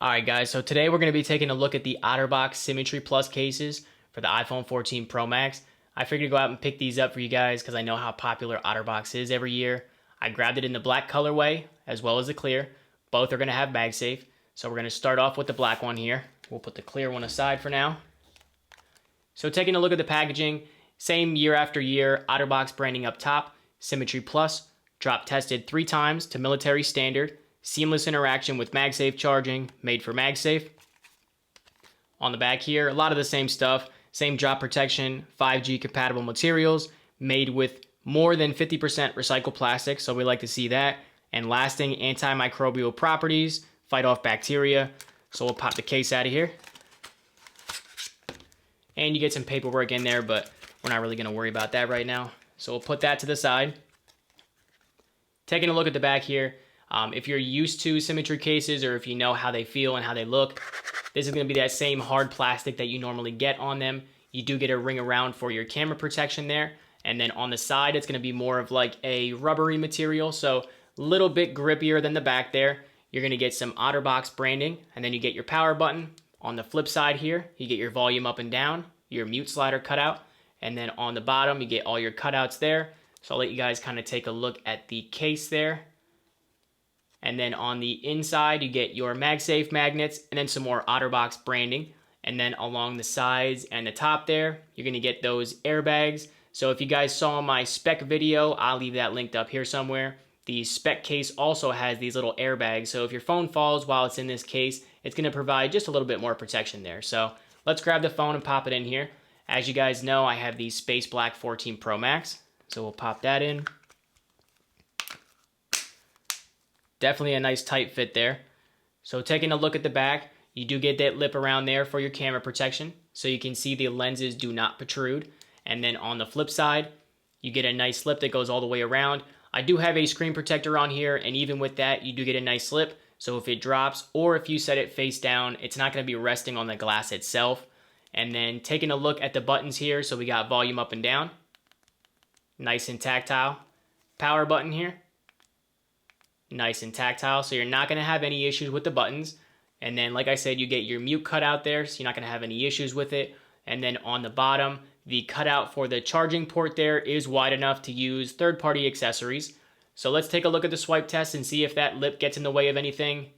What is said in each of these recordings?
Alright guys, so today we're going to be taking a look at the Otterbox Symmetry Plus cases for the iPhone 14 Pro Max. I figured to go out and pick these up for you guys because I know how popular Otterbox is every year. I grabbed it in the black colorway as well as the clear. Both are going to have Magsafe. So we're going to start off with the black one here. We'll put the clear one aside for now. So taking a look at the packaging, same year after year, Otterbox branding up top, Symmetry Plus, drop tested 3 times to military standard. Seamless interaction with MagSafe charging, made for MagSafe. On the back here, a lot of the same stuff. Same drop protection, 5G compatible materials, made with more than 50% recycled plastic, so we like to see that. And lasting antimicrobial properties, fight off bacteria. So we'll pop the case out of here. And you get some paperwork in there, but we're not really going to worry about that right now. So we'll put that to the side. Taking a look at the back here. If you're used to Symmetry cases or if you know how they feel and how they look, this is going to be that same hard plastic that you normally get on them. You do get a ring around for your camera protection there. And then on the side, it's going to be more of like a rubbery material. So a little bit grippier than the back there. You're going to get some Otterbox branding, and then you get your power button. On the flip side here, you get your volume up and down, your mute slider cutout. And then on the bottom, you get all your cutouts there. So I'll let you guys kind of take a look at the case there. And then on the inside, you get your MagSafe magnets and then some more Otterbox branding. And then along the sides and the top there, you're going to get those airbags. So if you guys saw my spec video, I'll leave that linked up here somewhere. The spec case also has these little airbags. So if your phone falls while it's in this case, it's going to provide just a little bit more protection there. So let's grab the phone and pop it in here. As you guys know, I have the Space Black 14 Pro Max. So we'll pop that in. Definitely a nice tight fit there. So taking a look at the back, you do get that lip around there for your camera protection. So you can see the lenses do not protrude. And then on the flip side, you get a nice lip that goes all the way around. I do have a screen protector on here, and even with that, you do get a nice lip. So if it drops or if you set it face down, it's not going to be resting on the glass itself. And then taking a look at the buttons here, so we got volume up and down. Nice and tactile. Power button here. Nice and tactile, so you're not going to have any issues with the buttons. And then, like I said, you get your mute cutout there, so you're not going to have any issues with it. And then on the bottom, the cutout for the charging port there is wide enough to use third-party accessories. So let's take a look at the swipe test and see if that lip gets in the way of anything.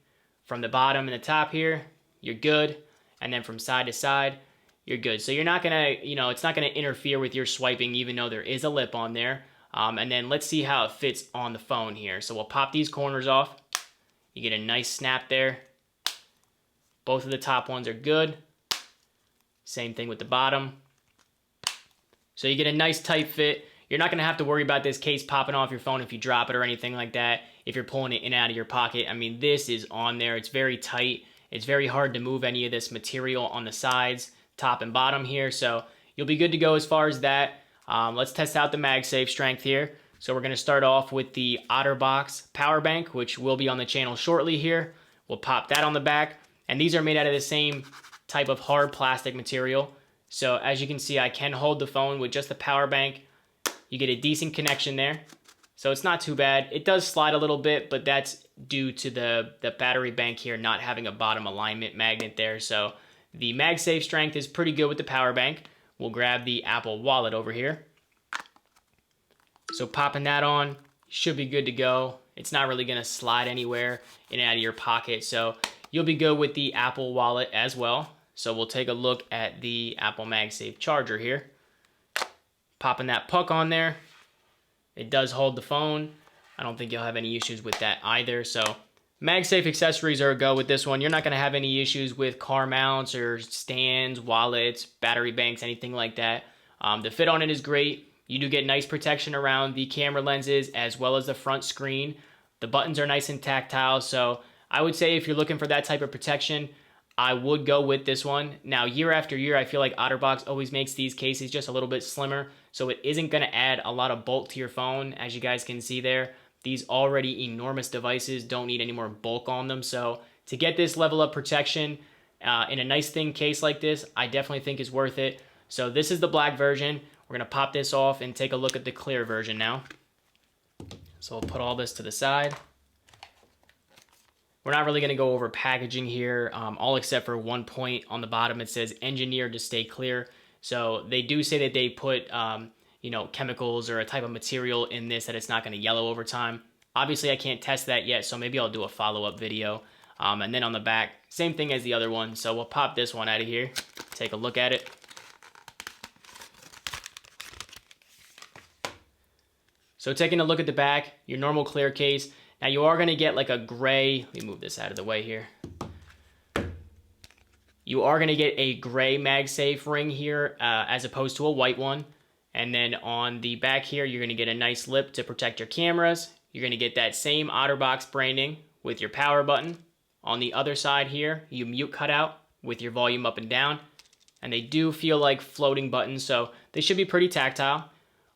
From the bottom and the top here, you're good. And then from side to side, you're good. So you're not going to, it's not going to interfere with your swiping even though there is a lip on there. And then let's see how it fits on the phone here. So we'll pop these corners off. You get a nice snap there. Both of the top ones are good. Same thing with the bottom. So you get a nice tight fit. You're not going to have to worry about this case popping off your phone if you drop it or anything like that. If you're pulling it in and out of your pocket. I mean, this is on there. It's very tight. It's very hard to move any of this material on the sides, top and bottom here. So you'll be good to go as far as that. Let's test out the MagSafe strength here. So we're going to start off with the Otterbox power bank, which will be on the channel shortly here. We'll pop that on the back. And these are made out of the same type of hard plastic material. So as you can see, I can hold the phone with just the power bank. You get a decent connection there. So it's not too bad. It does slide a little bit, but that's due to the battery bank here not having a bottom alignment magnet there. So the MagSafe strength is pretty good with the power bank. We'll grab the Apple Wallet over here. So popping that on, should be good to go. It's not really going to slide anywhere in and out of your pocket. So you'll be good with the Apple Wallet as well. So we'll take a look at the Apple MagSafe charger here. Popping that puck on there. It does hold the phone. I don't think you'll have any issues with that either. So MagSafe accessories are a go with this one. You're not going to have any issues with car mounts or stands, wallets, battery banks, anything like that. The fit on it is great. You do get nice protection around the camera lenses as well as the front screen. The buttons are nice and tactile. So I would say if you're looking for that type of protection, I would go with this one. Now, year after year, I feel like Otterbox always makes these cases just a little bit slimmer. So it isn't going to add a lot of bulk to your phone, as you guys can see there. These already enormous devices don't need any more bulk on them. So to get this level of protection in a nice thin case like this, I definitely think is worth it. So this is the black version. We're going to pop this off and take a look at the clear version now. So we'll put all this to the side. We're not really going to go over packaging here, all except for one point on the bottom. It says engineered to stay clear. So they do say that they put, chemicals or a type of material in this that it's not going to yellow over time. Obviously, I can't test that yet, so maybe I'll do a follow-up video. And then on the back, same thing as the other one. So we'll pop this one out of here, take a look at it. So taking a look at the back, your normal clear case. Now you are going to get like a gray, let me move this out of the way here. You are going to get a gray Magsafe ring here as opposed to a white one. And then on the back here, you're going to get a nice lip to protect your cameras. You're going to get that same Otterbox branding with your power button. On the other side here, you mute cutout with your volume up and down. And they do feel like floating buttons, so they should be pretty tactile.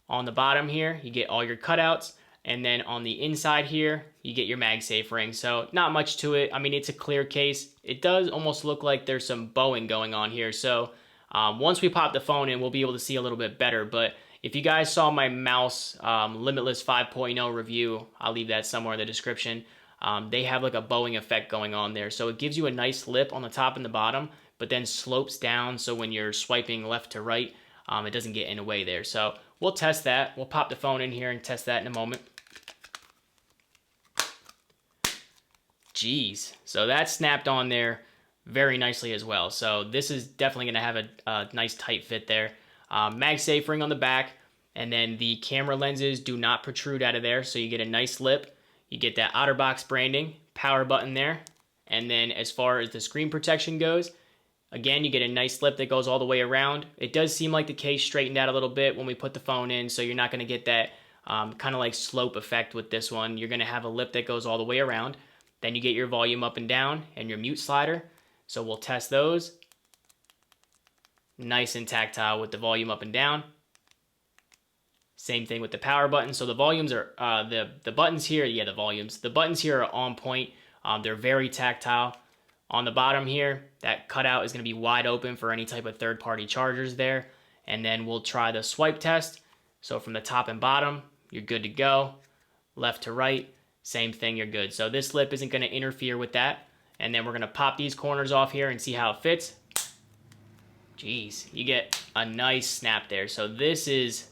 On the bottom here, you get all your cutouts. And then on the inside here, you get your MagSafe ring. So not much to it. I mean, it's a clear case. It does almost look like there's some bowing going on here. So once we pop the phone in, we'll be able to see a little bit better. But if you guys saw my mouse Limitless 5.0 review, I'll leave that somewhere in the description. They have like a bowing effect going on there. So it gives you a nice lip on the top and the bottom, but then slopes down. So when you're swiping left to right, it doesn't get in the way there. So we'll test that. We'll pop the phone in here and test that in a moment. Jeez. So that snapped on there very nicely as well. So this is definitely going to have a nice tight fit there. MagSafe ring on the back. And then the camera lenses do not protrude out of there. So you get a nice lip. You get that Otterbox branding, power button there. And then as far as the screen protection goes, again, you get a nice lip that goes all the way around. It does seem like the case straightened out a little bit when we put the phone in, so you're not going to get that kind of like slope effect with this one. You're going to have a lip that goes all the way around. Then you get your volume up and down and your mute slider. So we'll test those. Nice and tactile with the volume up and down. Same thing with the power button. So the volumes are, the buttons here, the volumes. The buttons here are on point. They're very tactile. On the bottom here, that cutout is going to be wide open for any type of third-party chargers there. And then we'll try the swipe test. So from the top and bottom, you're good to go. Left to right, same thing, you're good. So this lip isn't going to interfere with that. And then we're going to pop these corners off here and see how it fits. Jeez, you get a nice snap there. So this is,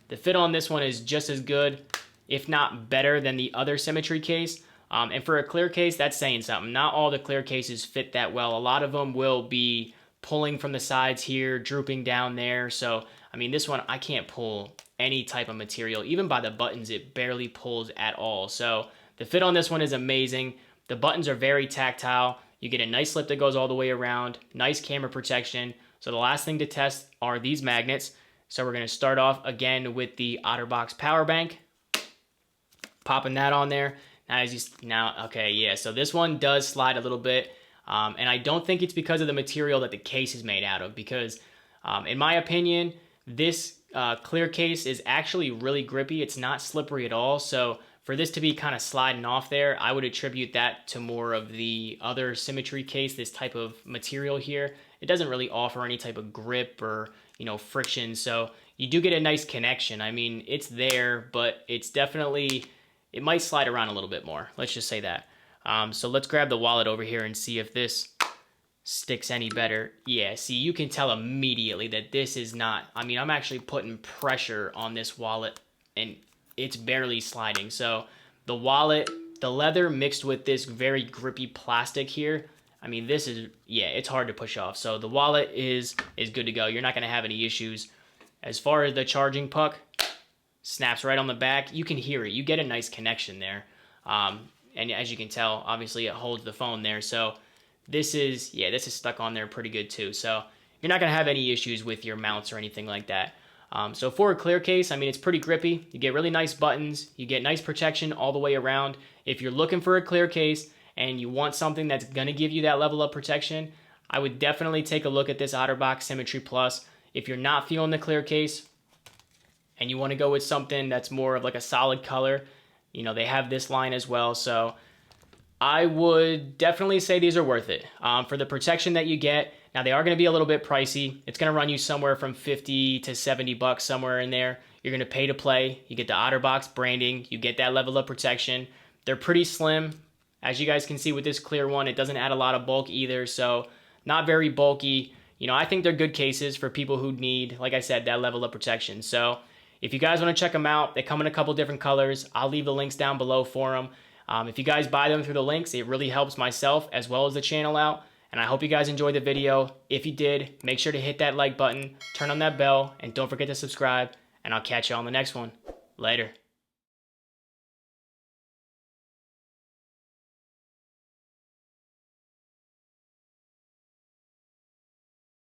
the fit on this one is just as good, if not better than the other Symmetry case. And for a clear case, that's saying something. Not all the clear cases fit that well. A lot of them will be pulling from the sides here, drooping down there. So, I mean, this one, I can't pull any type of material. Even by the buttons, it barely pulls at all. So the fit on this one is amazing. The buttons are very tactile. You get a nice lip that goes all the way around, nice camera protection. So the last thing to test are these magnets. So we're going to start off again with the Otterbox power bank. Popping that on there. Okay, yeah, so this one does slide a little bit, and I don't think it's because of the material that the case is made out of, because in my opinion, this clear case is actually really grippy. It's not slippery at all, so for this to be kind of sliding off there, I would attribute that to more of the other Symmetry case, this type of material here. It doesn't really offer any type of grip or, friction, so you do get a nice connection. I mean, it's there, but it's definitely... it might slide around a little bit more. Let's just say that. So let's grab the wallet over here and see if this sticks any better. Yeah, see, you can tell immediately that this is not... I mean, I'm actually putting pressure on this wallet, and it's barely sliding. So the wallet, the leather mixed with this very grippy plastic here, I mean, this is... yeah, it's hard to push off. So the wallet is good to go. You're not going to have any issues. As far as the charging puck... snaps right on the back. You can hear it. You get a nice connection there. And as you can tell, obviously it holds the phone there. So this is stuck on there pretty good too. So you're not going to have any issues with your mounts or anything like that. So for a clear case, I mean, it's pretty grippy. You get really nice buttons. You get nice protection all the way around. If you're looking for a clear case and you want something that's going to give you that level of protection, I would definitely take a look at this Otterbox Symmetry Plus. If you're not feeling the clear case, and you want to go with something that's more of like a solid color, they have this line as well. So I would definitely say these are worth it. For the protection that you get, now they are going to be a little bit pricey. It's going to run you somewhere from 50 to 70 bucks, somewhere in there. You're going to pay to play. You get the Otterbox branding. You get that level of protection. They're pretty slim. As you guys can see with this clear one, it doesn't add a lot of bulk either, so not very bulky. You know, I think they're good cases for people who need, like I said, that level of protection. So if you guys want to check them out, they come in a couple different colors. I'll leave the links down below for them. If you guys buy them through the links, it really helps myself as well as the channel out. And I hope you guys enjoyed the video. If you did, make sure to hit that like button, turn on that bell, and don't forget to subscribe. And I'll catch you on the next one. Later.